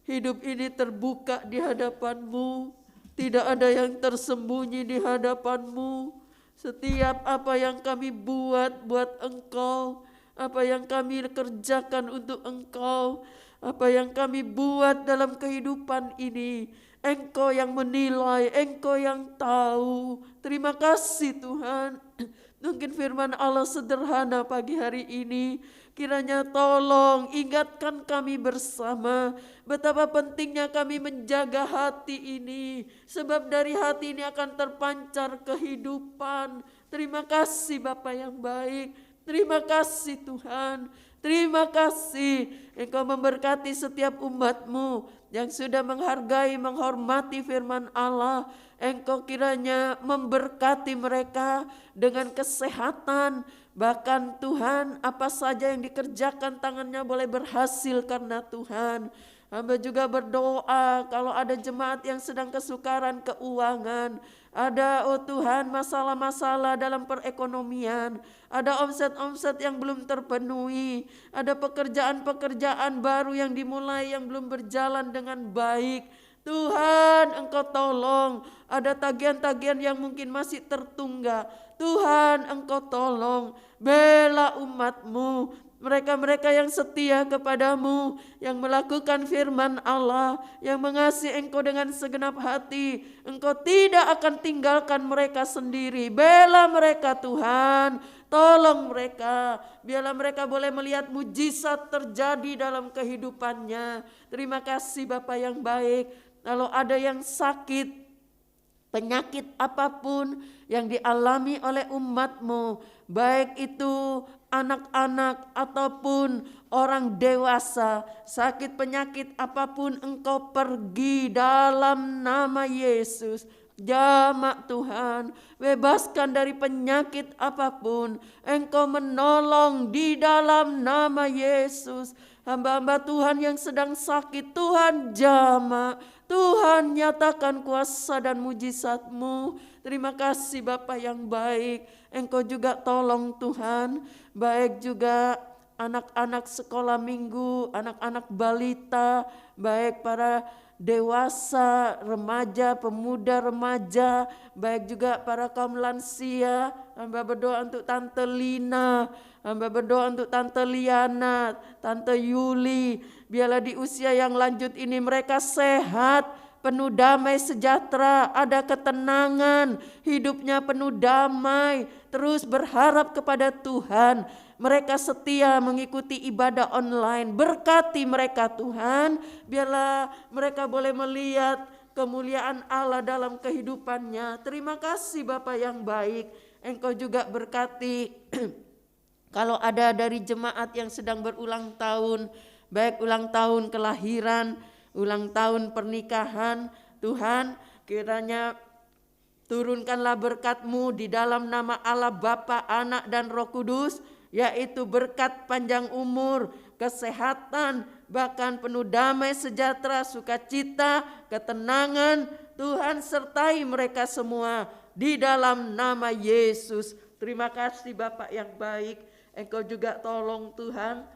Hidup ini terbuka di hadapan-Mu. Tidak ada yang tersembunyi di hadapan-Mu. Setiap apa yang kami buat Engkau. Apa yang kami kerjakan untuk Engkau. Apa yang kami buat dalam kehidupan ini. Engkau yang menilai, Engkau yang tahu. Terima kasih Tuhan. Mungkin firman Allah sederhana pagi hari ini. Kiranya tolong ingatkan kami bersama betapa pentingnya kami menjaga hati ini. Sebab dari hati ini akan terpancar kehidupan. Terima kasih Bapa yang baik. Terima kasih Tuhan. Terima kasih Engkau memberkati setiap umat-Mu yang sudah menghargai, menghormati firman Allah. Engkau kiranya memberkati mereka dengan kesehatan. Bahkan Tuhan, apa saja yang dikerjakan tangannya boleh berhasil karena Tuhan. Hamba juga berdoa kalau ada jemaat yang sedang kesukaran keuangan. Ada Tuhan masalah-masalah dalam perekonomian. Ada omset-omset yang belum terpenuhi. Ada pekerjaan-pekerjaan baru yang dimulai yang belum berjalan dengan baik. Tuhan Engkau tolong. Ada tagihan-tagihan yang mungkin masih tertunggak. Tuhan Engkau tolong. Bela umat-Mu. Mereka-mereka yang setia kepadamu, yang melakukan firman Allah, yang mengasihi Engkau dengan segenap hati. Engkau tidak akan tinggalkan mereka sendiri. Bela mereka Tuhan, tolong mereka. Biarlah mereka boleh melihat mujizat terjadi dalam kehidupannya. Terima kasih Bapa yang baik. Kalau ada yang sakit, penyakit apapun yang dialami oleh umat-Mu, baik itu anak-anak ataupun orang dewasa, sakit penyakit apapun Engkau pergi dalam nama Yesus. Jamak Tuhan, bebaskan dari penyakit apapun. Engkau menolong di dalam nama Yesus. Hamba-hamba Tuhan yang sedang sakit, Tuhan jamak. Tuhan nyatakan kuasa dan mujizat-Mu. Terima kasih Bapa yang baik. Engkau juga tolong Tuhan. Baik juga anak-anak sekolah minggu, anak-anak balita, baik para dewasa, remaja, pemuda, remaja, baik juga para kaum lansia. Hamba berdoa untuk Tante Lina, hamba berdoa untuk Tante Liana, Tante Yuli. Biarlah di usia yang lanjut ini mereka sehat, penuh damai sejahtera, ada ketenangan, hidupnya penuh damai, terus berharap kepada Tuhan. Mereka setia mengikuti ibadah online. Berkati mereka Tuhan. Biarlah mereka boleh melihat kemuliaan Allah dalam kehidupannya. Terima kasih Bapa yang baik. Engkau juga berkati kalau ada dari jemaat yang sedang berulang tahun, baik ulang tahun kelahiran, ulang tahun pernikahan. Tuhan, kiranya turunkanlah berkat-Mu di dalam nama Allah Bapa, Anak dan Roh Kudus, yaitu berkat panjang umur, kesehatan, bahkan penuh damai sejahtera, sukacita, ketenangan. Tuhan sertai mereka semua di dalam nama Yesus. Terima kasih Bapak yang baik. Engkau juga tolong Tuhan,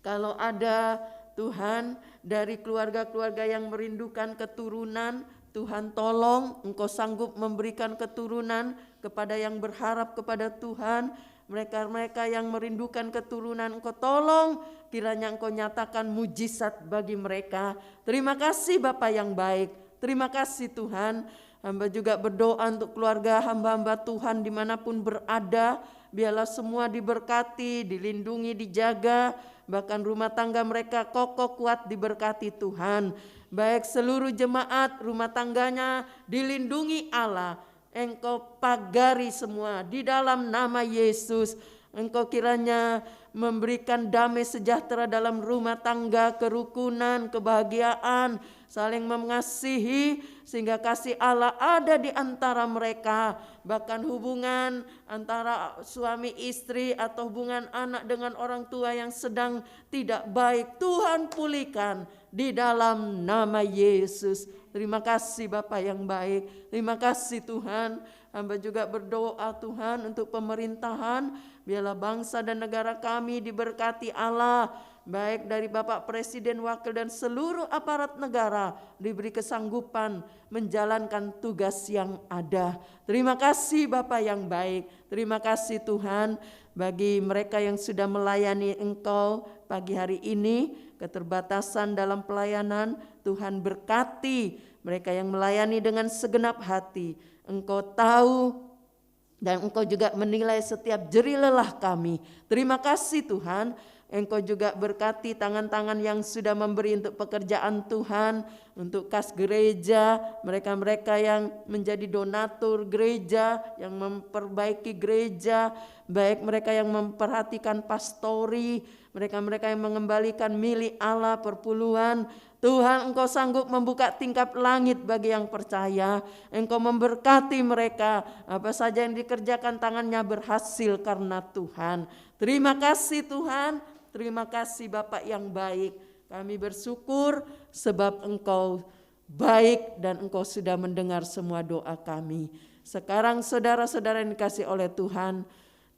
kalau ada Tuhan dari keluarga-keluarga yang merindukan keturunan, Tuhan tolong, Engkau sanggup memberikan keturunan kepada yang berharap kepada Tuhan. Mereka-mereka yang merindukan keturunan, Engkau tolong, kiranya Engkau nyatakan mujizat bagi mereka. Terima kasih Bapa yang baik. Terima kasih Tuhan. Hamba juga berdoa untuk keluarga hamba-hamba Tuhan dimanapun berada. Biarlah semua diberkati, dilindungi, dijaga. Bahkan rumah tangga mereka kokoh kuat diberkati Tuhan. Baik seluruh jemaat rumah tangganya dilindungi Allah. Engkau pagari semua di dalam nama Yesus. Engkau kiranya memberikan damai sejahtera dalam rumah tangga, kerukunan, kebahagiaan, saling mengasihi, sehingga kasih Allah ada di antara mereka. Bahkan hubungan antara suami istri atau hubungan anak dengan orang tua yang sedang tidak baik, Tuhan pulihkan di dalam nama Yesus. Terima kasih Bapa yang baik. Terima kasih Tuhan. Hamba juga berdoa Tuhan untuk pemerintahan. Biarlah bangsa dan negara kami diberkati Allah. Baik dari Bapak Presiden, Wakil dan seluruh aparat negara diberi kesanggupan menjalankan tugas yang ada. Terima kasih Bapa yang baik. Terima kasih Tuhan bagi mereka yang sudah melayani Engkau pagi hari ini. Keterbatasan dalam pelayanan Tuhan berkati mereka yang melayani dengan segenap hati. Engkau tahu dan Engkau juga menilai setiap jerih lelah kami. Terima kasih Tuhan. Engkau juga berkati tangan-tangan yang sudah memberi untuk pekerjaan Tuhan, untuk kas gereja, mereka-mereka yang menjadi donatur gereja, yang memperbaiki gereja, baik mereka yang memperhatikan pastori, mereka-mereka yang mengembalikan milik Allah perpuluhan. Tuhan, Engkau sanggup membuka tingkap langit bagi yang percaya. Engkau memberkati mereka, apa saja yang dikerjakan tangannya berhasil karena Tuhan. Terima kasih Tuhan. Terima kasih Bapak yang baik. Kami bersyukur sebab Engkau baik dan Engkau sudah mendengar semua doa kami. Sekarang saudara-saudara yang dikasih oleh Tuhan,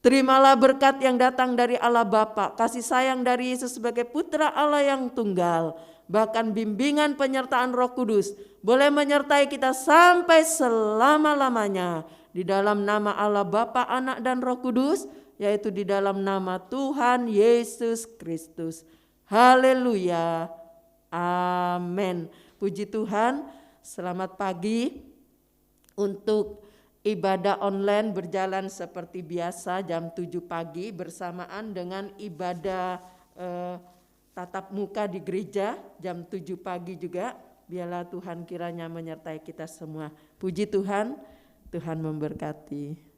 terimalah berkat yang datang dari Allah Bapa, kasih sayang dari Yesus sebagai putra Allah yang tunggal, bahkan bimbingan penyertaan Roh Kudus boleh menyertai kita sampai selama-lamanya. Di dalam nama Allah Bapa, Anak dan Roh Kudus, yaitu di dalam nama Tuhan Yesus Kristus. Haleluya. Amin. Puji Tuhan. Selamat pagi. Untuk ibadah online berjalan seperti biasa jam 7 pagi bersamaan dengan ibadah tatap muka di gereja jam 7 pagi juga. Biarlah Tuhan kiranya menyertai kita semua. Puji Tuhan. Tuhan memberkati.